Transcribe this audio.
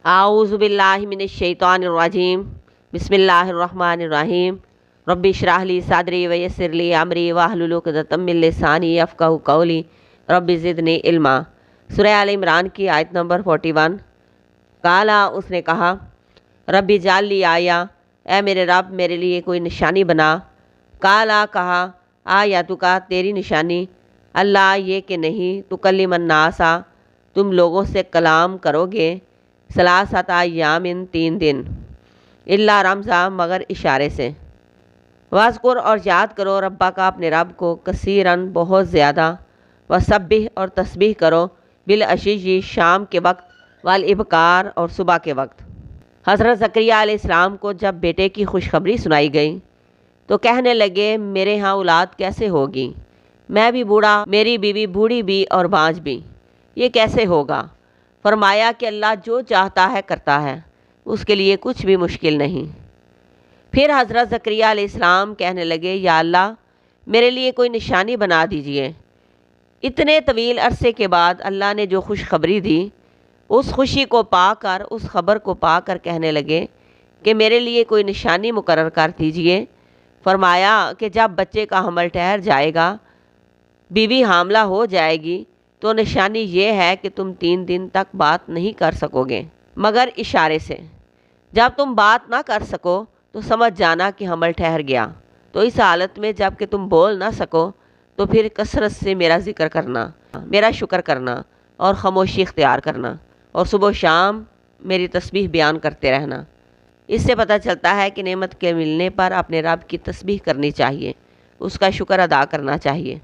اعوذ باللہ من الشیطان الرجیم بسم اللہ الرحمن الرحیم رب اشرح لی صدری ویسر لی امری واحلل عقدۃ من لسانی یفقہوا قولی رب زدنی علما۔ سورہ آل عمران کی آیت نمبر 41۔ کالا، اس نے کہا، رب اجعل لی آیا، اے میرے رب میرے لیے کوئی نشانی بنا۔ کالا، کہا، آیاتک، تیری نشانی، اللہ یہ کہ نہیں، تکلم الناس، تم لوگوں سے کلام کرو گے، ثلاثۃ ایام، 3 دن، الا رمزا، مگر اشارے سے، واذکر، اور یاد کرو، ربا کا، اپنے رب کو، کثیرن، بہت زیادہ، وسبح، اور تسبیح کرو، بالعشی، شام کے وقت، والابکار، اور صبح کے وقت۔ حضرت زکریہ علیہ السلام کو جب بیٹے کی خوشخبری سنائی گئی تو کہنے لگے، میرے ہاں اولاد کیسے ہوگی؟ میں بھی بوڑھا، میری بیوی بوڑھی بھی اور بانجھ بھی، یہ کیسے ہوگا؟ فرمایا کہ اللہ جو چاہتا ہے کرتا ہے، اس کے لیے کچھ بھی مشکل نہیں۔ پھر حضرت زکریہ علیہ السلام کہنے لگے، یا اللہ میرے لیے کوئی نشانی بنا دیجئے۔ اتنے طویل عرصے کے بعد اللہ نے جو خوشخبری دی، اس خوشی کو پا کر، اس خبر کو پا کر کہنے لگے کہ میرے لیے کوئی نشانی مقرر کر دیجئے۔ فرمایا کہ جب بچے کا حمل ٹھہر جائے گا، بیوی حاملہ ہو جائے گی، تو نشانی یہ ہے کہ تم 3 دن تک بات نہیں کر سکو گے مگر اشارے سے۔ جب تم بات نہ کر سکو تو سمجھ جانا کہ حمل ٹھہر گیا، تو اس حالت میں جب کہ تم بول نہ سکو تو پھر کثرت سے میرا ذکر کرنا، میرا شکر کرنا، اور خاموشی اختیار کرنا، اور صبح و شام میری تسبیح بیان کرتے رہنا۔ اس سے پتہ چلتا ہے کہ نعمت کے ملنے پر اپنے رب کی تسبیح کرنی چاہیے، اس کا شکر ادا کرنا چاہیے۔